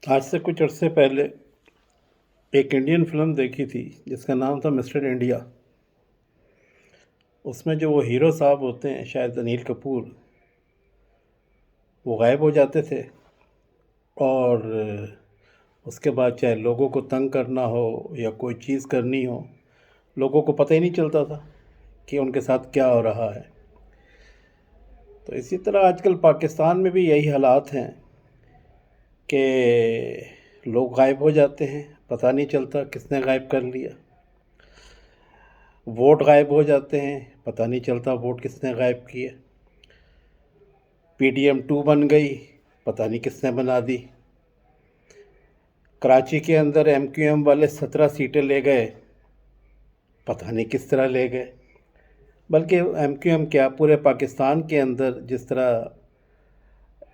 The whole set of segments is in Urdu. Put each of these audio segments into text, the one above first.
آج سے کچھ عرصے پہلے ایک انڈین فلم دیکھی تھی جس کا نام تھا مسٹر انڈیا۔ اس میں جو وہ ہیرو صاحب ہوتے ہیں، شاید انیل کپور، وہ غائب ہو جاتے تھے، اور اس کے بعد چاہے لوگوں کو تنگ کرنا ہو یا کوئی چیز کرنی ہو، لوگوں کو پتہ ہی نہیں چلتا تھا کہ ان کے ساتھ کیا ہو رہا ہے۔ تو اسی طرح آج کل پاکستان میں بھی یہی حالات ہیں کہ لوگ غائب ہو جاتے ہیں، پتہ نہیں چلتا کس نے غائب کر لیا۔ ووٹ غائب ہو جاتے ہیں، پتہ نہیں چلتا ووٹ کس نے غائب کیے۔ PDM 2 بن گئی، پتہ نہیں کس نے بنا دی۔ کراچی کے اندر MQM والے 17 سیٹیں لے گئے، پتہ نہیں کس طرح لے گئے۔ بلکہ MQM کیا، پورے پاکستان کے اندر جس طرح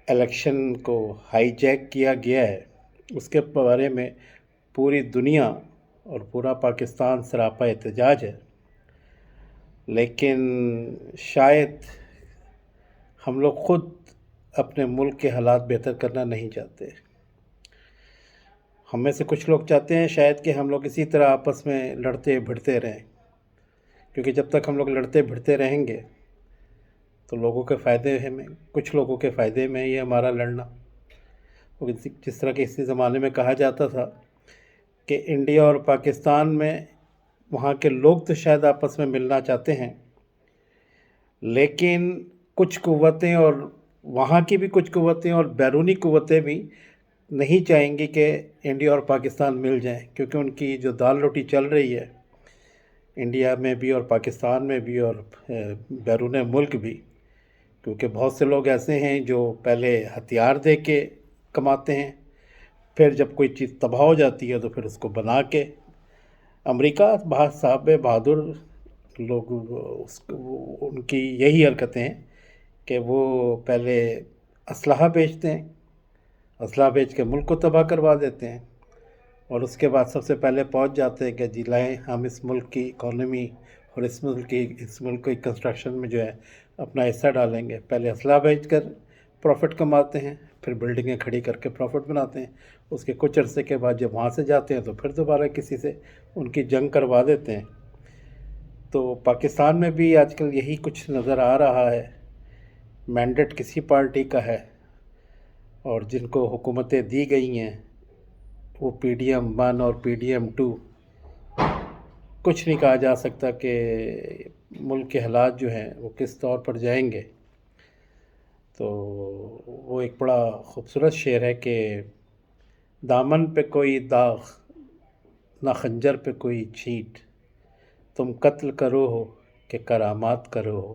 الیکشن کو ہائی جیک کیا گیا ہے، اس کے بارے میں پوری دنیا اور پورا پاکستان سراپا احتجاج ہے۔ لیکن شاید ہم لوگ خود اپنے ملک کے حالات بہتر کرنا نہیں چاہتے۔ ہم میں سے کچھ لوگ چاہتے ہیں شاید کہ ہم لوگ اسی طرح آپس میں لڑتے بھڑتے رہیں، کیونکہ جب تک ہم لوگ لڑتے بھڑتے رہیں گے تو لوگوں کے فائدے میں، کچھ لوگوں کے فائدے میں یہ ہمارا لڑنا۔ جس طرح کہ اسی زمانے میں کہا جاتا تھا کہ انڈیا اور پاکستان میں وہاں کے لوگ تو شاید آپس میں ملنا چاہتے ہیں، لیکن کچھ قوتیں، اور وہاں کی بھی کچھ قوتیں اور بیرونی قوتیں بھی نہیں چاہیں گی کہ انڈیا اور پاکستان مل جائیں، کیونکہ ان کی جو دال روٹی چل رہی ہے انڈیا میں بھی اور پاکستان میں بھی اور بیرون ملک بھی، کیونکہ بہت سے لوگ ایسے ہیں جو پہلے ہتھیار دے کے کماتے ہیں، پھر جب کوئی چیز تباہ ہو جاتی ہے تو پھر اس کو بنا کے۔ امریکہ بہت صاحب بہادر لوگ، ان کی یہی حرکتیں ہیں کہ وہ پہلے اسلحہ بیچتے ہیں، اسلحہ بیچ کے ملک کو تباہ کروا دیتے ہیں، اور اس کے بعد سب سے پہلے پہنچ جاتے ہیں کہ جی لائیں ہم اس ملک کی اکانومی اور اس ملک کی کنسٹرکشن میں جو ہے اپنا حصہ ڈالیں گے۔ پہلے اسلحہ بیچ کر پروفٹ کماتے ہیں، پھر بلڈنگیں کھڑی کر کے پروفٹ بناتے ہیں۔ اس کے کچھ عرصے کے بعد جب وہاں سے جاتے ہیں تو پھر دوبارہ کسی سے ان کی جنگ کروا دیتے ہیں۔ تو پاکستان میں بھی آج کل یہی کچھ نظر آ رہا ہے۔ مینڈیٹ کسی پارٹی کا ہے، اور جن کو حکومتیں دی گئی ہیں وہ PDM 1 اور PDM 2، کچھ نہیں کہا جا سکتا کہ ملک کے حالات جو ہیں وہ کس طور پر جائیں گے۔ تو وہ ایک بڑا خوبصورت شعر ہے کہ دامن پہ کوئی داغ نہ خنجر پہ کوئی چھینٹ، تم قتل کرو ہو کہ کرامات کرو ہو۔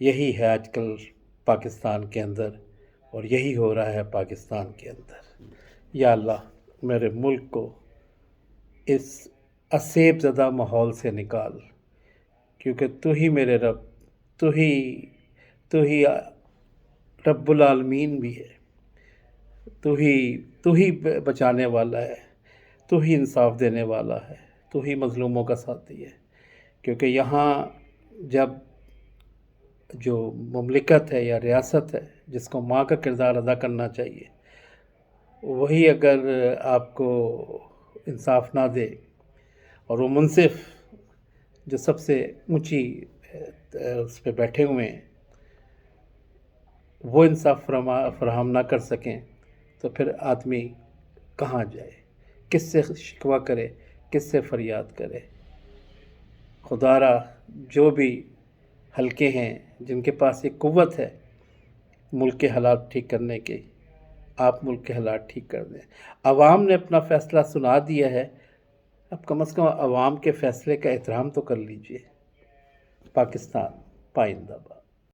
یہی ہے آج کل پاکستان کے اندر، اور یہی ہو رہا ہے پاکستان کے اندر۔ یا اللہ میرے ملک کو اس عصیب زدہ ماحول سے نکال، کیونکہ تو ہی میرے رب، تو ہی رب العالمین بھی ہے، تو ہی بچانے والا ہے، تو ہی انصاف دینے والا ہے، تو ہی مظلوموں کا ساتھی ہے۔ کیونکہ یہاں جب جو مملکت ہے یا ریاست ہے جس کو ماں کا کردار ادا کرنا چاہیے، وہی اگر آپ کو انصاف نہ دے، اور وہ منصف جو سب سے اونچی اس پہ بیٹھے ہوئے ہیں وہ انصاف فراہم نہ کر سکیں، تو پھر آدمی کہاں جائے، کس سے شکوہ کرے، کس سے فریاد کرے۔ خدا را جو بھی حلقے ہیں جن کے پاس یہ قوت ہے ملک کے حالات ٹھیک کرنے کی، آپ ملک کے حالات ٹھیک کر دیں۔ عوام نے اپنا فیصلہ سنا دیا ہے، اب کم از کم عوام کے فیصلے کا احترام تو کر لیجئے۔ پاکستان پائندہ باد۔